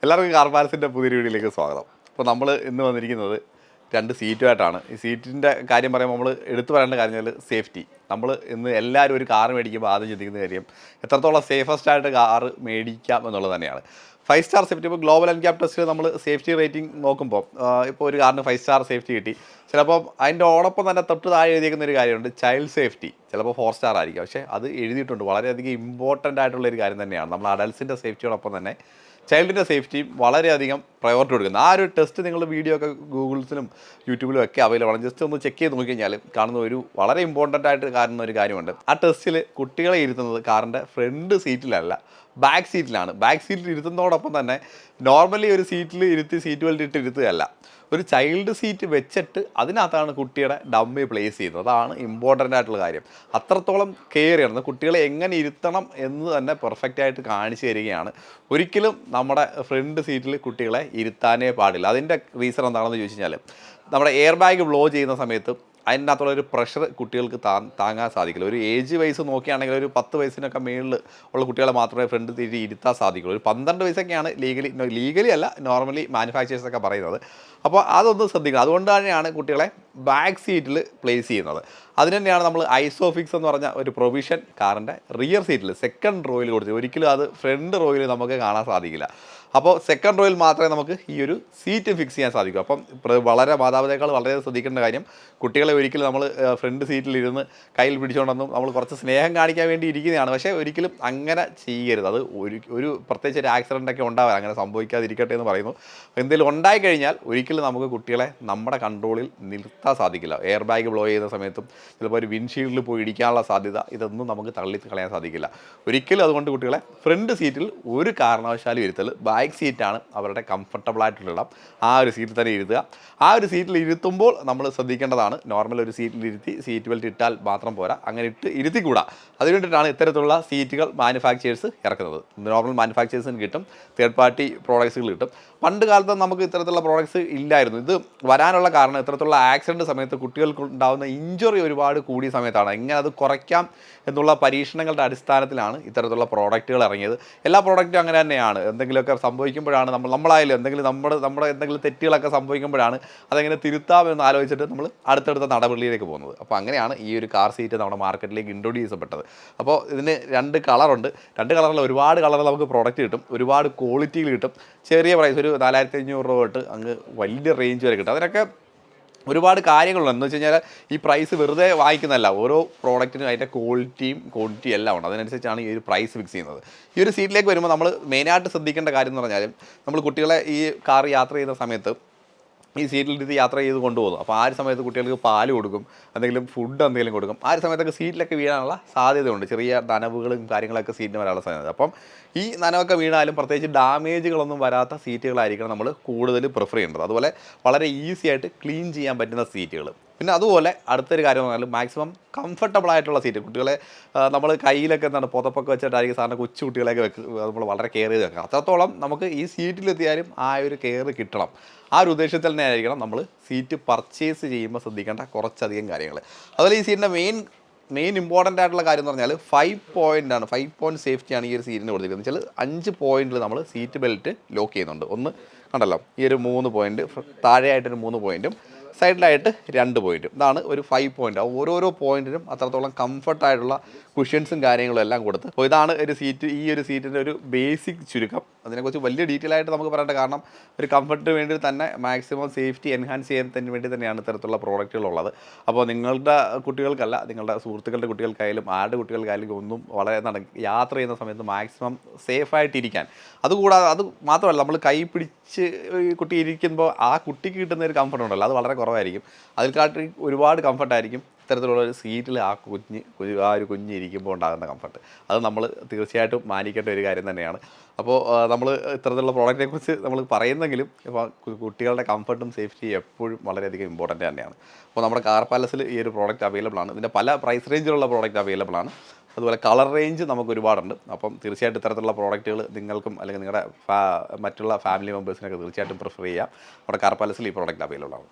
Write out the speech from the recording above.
എല്ലാവർക്കും കാർ പാലസിൻ്റെ പുതിയ വീഡിയോയിലേക്ക് സ്വാഗതം. അപ്പോൾ നമ്മൾ ഇന്ന് വന്നിരിക്കുന്നത് 2 സീറ്റുമായിട്ടാണ്. ഈ സീറ്റിൻ്റെ കാര്യം പറയുമ്പോൾ നമ്മൾ എടുത്തു പറയേണ്ട കാര്യം സേഫ്റ്റി. നമ്മൾ ഇന്ന് എല്ലാവരും ഒരു കാർ മേടിക്കുമ്പോൾ ആദ്യം ചിന്തിക്കുന്ന കാര്യം എത്രത്തോളം സേഫസ്റ്റ് ആയിട്ട് കാർ മേടിക്കാം എന്നുള്ളത് തന്നെയാണ്. 5 സ്റ്റാർ സേഫ്റ്റി. ഇപ്പോൾ ഗ്ലോബൽ എൻക്യാപ് ടെസ്റ്റിൽ നമ്മൾ സേഫ്റ്റി റേറ്റിംഗ് നോക്കുമ്പോൾ ഇപ്പോൾ ഒരു കാറിന് 5 സ്റ്റാർ സേഫ്റ്റി കിട്ടി. ചിലപ്പോൾ അതിൻ്റെ ഓടൊപ്പം തന്നെ തൊട്ട് താഴെ എഴുതിയിരിക്കുന്ന ഒരു കാര്യമുണ്ട്, ചൈൽഡ് സേഫ്റ്റി. ചിലപ്പോൾ 4 സ്റ്റാർ ആയിരിക്കും, പക്ഷേ അത് എഴുതിയിട്ടുണ്ട്. വളരെയധികം ഇമ്പോർട്ടൻ്റ് ആയിട്ടുള്ളൊരു കാര്യം തന്നെയാണ്. നമ്മൾ അഡൽസിൻ്റെ സേഫ്റ്റിയോടൊപ്പം തന്നെ ചൈൽഡിൻ്റെ സേഫ്റ്റിയും വളരെയധികം പ്രയോറിറ്റി കൊടുക്കുന്നത്. ആ ഒരു ടെസ്റ്റ് നിങ്ങൾ വീഡിയോ ഒക്കെ ഗൂഗിൾസിലും യൂട്യൂബിലും ഒക്കെ അവൈലബിൾ ആണ്. ജസ്റ്റ് ഒന്ന് ചെക്ക് ചെയ്ത് നോക്കിക്കഴിഞ്ഞാൽ കാണുന്ന ഒരു വളരെ ഇമ്പോർട്ടൻ്റ് ആയിട്ട് കാണുന്ന ഒരു കാര്യമുണ്ട്. ആ ടെസ്റ്റിൽ കുട്ടികളെ ഇരുത്തുന്നത് കാറിൻ്റെ ഫ്രണ്ട് സീറ്റിലല്ല, ബാക്ക് സീറ്റിലാണ്. ബാക്ക് സീറ്റിൽ ഇരുത്തുന്നതോടൊപ്പം തന്നെ നോർമലി ഒരു സീറ്റിൽ ഇരുത്തി സീറ്റ് ബെൽറ്റ് ഇട്ട് ഇരുത്തുകയല്ല, ഒരു ചൈൽഡ് സീറ്റ് വെച്ചിട്ട് അതിനകത്താണ് കുട്ടിയുടെ ഡമ്മി പ്ലേസ് ചെയ്യുന്നത്. അതാണ് ഇമ്പോർട്ടൻ്റ് ആയിട്ടുള്ള കാര്യം. അത്രത്തോളം കെയർ ചെയ്യണം. കുട്ടികളെ എങ്ങനെ ഇരുത്തണം എന്ന് തന്നെ പെർഫെക്റ്റ് ആയിട്ട് കാണിച്ചു തരികയാണ്. ഒരിക്കലും നമ്മുടെ ഫ്രണ്ട് സീറ്റിൽ കുട്ടികളെ ഇരുത്താനേ പാടില്ല. അതിൻ്റെ റീസൺ എന്താണെന്ന് ചോദിച്ചു കഴിഞ്ഞാൽ, നമ്മുടെ എയർ ബാഗ് ബ്ലോ ചെയ്യുന്ന സമയത്ത് അതിനകത്തുള്ളൊരു പ്രഷർ കുട്ടികൾക്ക് താങ്ങാൻ സാധിക്കില്ല. ഒരു ഏജ് വയസ്സ് നോക്കുകയാണെങ്കിൽ ഒരു 10 വയസ്സിനൊക്കെ മേളിൽ ഉള്ള കുട്ടികളെ മാത്രമേ ഫ്രണ്ട് തിരി ഇരുത്താൻ സാധിക്കുള്ളൂ. ഒരു 12 വയസ്സൊക്കെയാണ് ലീഗലി അല്ല, നോർമലി മാനുഫാക്ചേഴ്സൊക്കെ പറയുന്നത്. അപ്പോൾ അതൊന്ന് ശ്രദ്ധിക്കണം. അതുകൊണ്ട് തന്നെയാണ് കുട്ടികളെ ബാക്ക് സീറ്റിൽ പ്ലേസ് ചെയ്യുന്നത്. അതിന് തന്നെയാണ് നമ്മൾ ഐസോഫിക്സ് എന്ന് പറഞ്ഞ ഒരു പ്രൊവിഷൻ കാറിൻ്റെ റിയർ സീറ്റിൽ സെക്കൻഡ് റോയിൽ കൊടുത്തത്. ഒരിക്കലും അത് ഫ്രണ്ട് റോയിൽ നമുക്ക് കാണാൻ സാധിക്കില്ല. അപ്പോൾ സെക്കൻഡ് റോയിൽ മാത്രമേ നമുക്ക് ഈ ഒരു സീറ്റ് ഫിക്സ് ചെയ്യാൻ സാധിക്കൂ. അപ്പം വളരെ മാതാപിതാക്കൾ വളരെ ശ്രദ്ധിക്കേണ്ട കാര്യം, കുട്ടികളെ ഒരിക്കലും നമ്മൾ ഫ്രണ്ട് സീറ്റിലിരുന്ന് കയ്യിൽ പിടിച്ചുകൊണ്ടൊന്നും നമ്മൾ കുറച്ച് സ്നേഹം കാണിക്കാൻ വേണ്ടി ഇരിക്കുന്നതാണ്. പക്ഷേ ഒരിക്കലും അങ്ങനെ ചെയ്യരുത്. അത് ഒരു പ്രത്യേകിച്ച് ഒരു ആക്സിഡൻ്റൊക്കെ ഉണ്ടാവാൻ, അങ്ങനെ സംഭവിക്കാതിരിക്കട്ടെ എന്ന് പറയുന്നു. എന്തെങ്കിലും ഉണ്ടായിക്കഴിഞ്ഞാൽ ഒരിക്കലും നമുക്ക് കുട്ടികളെ നമ്മുടെ കൺട്രോളിൽ നിർത്താൻ സാധിക്കില്ല. എയർ ബാഗ് ബ്ലോ ചെയ്യുന്ന സമയത്തും ചിലപ്പോൾ ഒരു വിൻഷീൽഡിൽ പോയി ഇടിക്കാനുള്ള സാധ്യത, ഇതൊന്നും നമുക്ക് തള്ളി കളയാൻ സാധിക്കില്ല. ഒരിക്കലും അതുകൊണ്ട് കുട്ടികളെ ഫ്രണ്ട് സീറ്റിൽ ഒരു കാരണവശാലും ഇരുത്തൽ. ബാക്ക് സീറ്റാണ് അവരുടെ കംഫർട്ടബിൾ ആയിട്ടുള്ള ഇടം. ആ ഒരു സീറ്റിൽ തന്നെ ഇരുത്തുക. ആ ഒരു സീറ്റിൽ ഇരുത്തുമ്പോൾ നമ്മൾ ശ്രദ്ധിക്കേണ്ടതാണ്, നോർമൽ ഒരു സീറ്റിൽ ഇരുത്തി സീറ്റ് ബെൽറ്റ് ഇട്ടാൽ മാത്രം പോരാ, അങ്ങനെ ഇരുത്തിക്കൂടാ. അതിനുവേണ്ടിയിട്ടാണ് ഇത്തരത്തിലുള്ള സീറ്റുകൾ മാനുഫാക്ചേഴ്സ് ഇറക്കുന്നത്. നോർമൽ മാനുഫാക്ചേഴ്സിന് കിട്ടും, തേർഡ് പാർട്ടി പ്രോഡക്ട്സുകൾ കിട്ടും. പണ്ട് കാലത്ത് നമുക്ക് ഇത്തരത്തിലുള്ള പ്രോഡക്ട്സ് ഇല്ലായിരുന്നു. ഇത് വരാനുള്ള കാരണം ഇത്തരത്തിലുള്ള ആക്സിഡൻറ്റ് സമയത്ത് കുട്ടികൾക്ക് ഉണ്ടാകുന്ന ഇഞ്ചുറി ഒരുപാട് കൂടിയ സമയത്താണ്. എങ്ങനെ അത് കുറയ്ക്കാം എന്നുള്ള പരീക്ഷണങ്ങളുടെ അടിസ്ഥാനത്തിലാണ് ഇത്തരത്തിലുള്ള പ്രോഡക്റ്റുകൾ ഇറങ്ങിയത്. എല്ലാ പ്രോഡക്റ്റും അങ്ങനെ തന്നെയാണ്. എന്തെങ്കിലുമൊക്കെ സംഭവിക്കുമ്പോഴാണ് നമ്മളായാലും എന്തെങ്കിലും നമ്മുടെ എന്തെങ്കിലും തെറ്റുകളൊക്കെ സംഭവിക്കുമ്പോഴാണ് അതെങ്ങനെ തിരുത്താമെന്ന് ആലോചിച്ചിട്ട് നമ്മൾ അടുത്തടുത്ത നടപടിയിലേക്ക് പോകുന്നത്. അപ്പോൾ അങ്ങനെയാണ് ഈ ഒരു കാർ സീറ്റ് നമ്മുടെ മാർക്കറ്റിലേക്ക് ഇൻട്രൊഡ്യൂസ് ചെയ്യപ്പെട്ടത്. അപ്പോൾ ഇതിന് 2 കളറുണ്ട്. 2 കളറിൽ ഒരുപാട് കളറിൽ നമുക്ക് പ്രോഡക്റ്റ് കിട്ടും, ഒരുപാട് ക്വാളിറ്റിയിൽ കിട്ടും. ചെറിയ പ്രൈസ്, ഒരു 4500 രൂപ തൊട്ട് അങ്ങ് വലിയ റേഞ്ച് വരെ കിട്ടും. അതിനൊക്കെ ഒരുപാട് കാര്യങ്ങളുണ്ട്. എന്ന് വെച്ച് കഴിഞ്ഞാൽ ഈ പ്രൈസ് വെറുതെ വാങ്ങിക്കുന്നതല്ല, ഓരോ പ്രോഡക്റ്റിനും അതിൻ്റെ ക്വാണ്ടിറ്റി എല്ലാം ഉണ്ട്. അതിനനുസരിച്ചാണ് ഈ ഒരു പ്രൈസ് ഫിക്സ് ചെയ്യുന്നത്. ഈ ഒരു സീറ്റിലേക്ക് വരുമ്പോൾ നമ്മൾ മെയിനായിട്ട് ശ്രദ്ധിക്കേണ്ട കാര്യം എന്ന് പറഞ്ഞാൽ, നമ്മൾ കുട്ടികളെ ഈ കാർ യാത്ര ചെയ്യുന്ന സമയത്ത് ഈ സീറ്റിലിരുത്തി യാത്ര ചെയ്ത് കൊണ്ടുപോകുന്നു. അപ്പോൾ ആ ഒരു സമയത്ത് കുട്ടികൾക്ക് പാല് കൊടുക്കും, എന്തെങ്കിലും ഫുഡ് എന്തെങ്കിലും കൊടുക്കും. ആ ഒരു സമയത്തൊക്കെ സീറ്റിലൊക്കെ വീഴാനുള്ള സാധ്യതയുണ്ട്. ചെറിയ നനവുകളും കാര്യങ്ങളൊക്കെ സീറ്റിന് വരാനുള്ള സാധ്യത. അപ്പം ഈ നനവൊക്കെ വീണാലും പ്രത്യേകിച്ച് ഡാമേജുകളൊന്നും വരാത്ത സീറ്റുകളായിരിക്കണം നമ്മൾ കൂടുതൽ പ്രിഫർ ചെയ്യേണ്ടത്. അതുപോലെ വളരെ ഈസി ആയിട്ട് ക്ലീൻ ചെയ്യാൻ പറ്റുന്ന സീറ്റുകൾ. പിന്നെ അതുപോലെ അടുത്തൊരു കാര്യം എന്ന് പറഞ്ഞാൽ മാക്സിമം കംഫർട്ടബിൾ ആയിട്ടുള്ള സീറ്റ്. കുട്ടികളെ നമ്മൾ കയ്യിലൊക്കെ എന്താണ് പുതപ്പൊക്കെ വെച്ചിട്ടായിരിക്കും സാറിന് കൊച്ചു കുട്ടികളെയൊക്കെ നമ്മൾ വളരെ കെയർ ചെയ്ത് വെക്കുക. അത്രത്തോളം നമുക്ക് ഈ സീറ്റിലെത്തിയാലും ആ ഒരു കെയർ കിട്ടണം. ആ ഒരു ഉദ്ദേശത്തിൽ തന്നെ ആയിരിക്കണം നമ്മൾ സീറ്റ് പർച്ചേസ് ചെയ്യുമ്പോൾ ശ്രദ്ധിക്കേണ്ട കുറച്ചധികം കാര്യങ്ങൾ. അതുപോലെ ഈ സീറ്റിൻ്റെ മെയിൻ ഇമ്പോർട്ടൻ്റ് ആയിട്ടുള്ള കാര്യം എന്ന് പറഞ്ഞാൽ 5 പോയിൻ്റ് ആണ്. 5 പോയിൻറ്റ് സേഫ്റ്റിയാണ് ഈ ഒരു സീറ്റിന് കൊടുത്തിരിക്കുന്നത്. വെച്ചാൽ 5 പോയിന്റിൽ നമ്മൾ സീറ്റ് ബെൽറ്റ് ലോക്ക് ചെയ്യുന്നുണ്ട്. ഒന്ന് കണ്ടല്ലോ, ഈ ഒരു 3 പോയിൻറ്റ്, താഴെയായിട്ടൊരു 3 പോയിൻറ്റും സൈഡിലായിട്ട് 2 പോയിൻറ്റും. ഇതാണ് ഒരു 5 പോയിൻറ്റ്. ഓരോരോ പോയിൻറ്റിനും അത്രത്തോളം കംഫർട്ടായിട്ടുള്ള കുഷ്യൻസും കാര്യങ്ങളും എല്ലാം കൊടുത്ത്. അപ്പോൾ ഇതാണ് ഒരു സീറ്റ്, ഈ ഒരു സീറ്റിൻ്റെ ഒരു ബേസിക് ചുരുക്കം. അതിനെക്കുറിച്ച് വലിയ ഡീറ്റെയിൽ ആയിട്ട് നമുക്ക് പറയേണ്ട, കാരണം ഒരു കംഫർട്ടിന് വേണ്ടി തന്നെ മാക്സിമം സേഫ്റ്റി എൻഹാൻസ് ചെയ്യാൻ വേണ്ടി തന്നെയാണ് ഇത്തരത്തിലുള്ള പ്രോഡക്റ്റുകളുള്ളത്. അപ്പോൾ നിങ്ങളുടെ കുട്ടികൾക്കല്ല, നിങ്ങളുടെ സുഹൃത്തുക്കളുടെ കുട്ടികൾക്കായാലും ആരുടെ കുട്ടികൾക്കായാലും ഒന്നും വളരെ യാത്ര ചെയ്യുന്ന സമയത്ത് മാക്സിമം സേഫായിട്ടിരിക്കാൻ. അതുകൂടാതെ അത് മാത്രമല്ല, നമ്മൾ കൈ പിടിച്ച് കുട്ടി ഇരിക്കുമ്പോൾ ആ കുട്ടിക്ക് കിട്ടുന്ന ഒരു കംഫർട്ട് ഉണ്ടല്ലോ, അത് വളരെ കുറവായിരിക്കും. അതിൽ കാട്ടി ഒരുപാട് കംഫർട്ടായിരിക്കും ഇത്തരത്തിലുള്ള ഒരു സീറ്റിൽ ആ ഒരു കുഞ്ഞ് ഇരിക്കുമ്പോൾ ഉണ്ടാകുന്ന കംഫർട്ട്. അത് നമ്മൾ തീർച്ചയായിട്ടും മാനിക്കേണ്ട ഒരു കാര്യം തന്നെയാണ്. അപ്പോൾ നമ്മൾ ഇത്തരത്തിലുള്ള പ്രോഡക്റ്റിനെ കുറിച്ച് നമ്മൾ പറയുന്നെങ്കിലും ഇപ്പോൾ കുട്ടികളുടെ കംഫർട്ടും സേഫ്റ്റിയും എപ്പോഴും വളരെയധികം ഇമ്പോർട്ടൻ്റ് തന്നെയാണ്. അപ്പോൾ നമ്മുടെ കാർ പാലസിൽ ഈ ഒരു പ്രോഡക്റ്റ് അവൈലബിൾ ആണ്. ഇതിൻ്റെ പല പ്രൈസ് റേഞ്ചിലുള്ള പ്രോഡക്റ്റ് അവൈലബിൾ ആണ്. അതുപോലെ കളർ റേഞ്ച് നമുക്ക് ഒരുപാടുണ്ട്. അപ്പം തീർച്ചയായിട്ടും ഇത്തരത്തിലുള്ള പ്രോഡക്റ്റുകൾ നിങ്ങൾക്കും അല്ലെങ്കിൽ നിങ്ങളുടെ മറ്റുള്ള ഫാമിലി മെമ്പേഴ്സിനൊക്കെ തീർച്ചയായിട്ടും പ്രിഫർ ചെയ്യാം. നമ്മുടെ കാർ പാലസിൽ ഈ പ്രോഡക്റ്റ് അവൈലബിൾ ആണ്.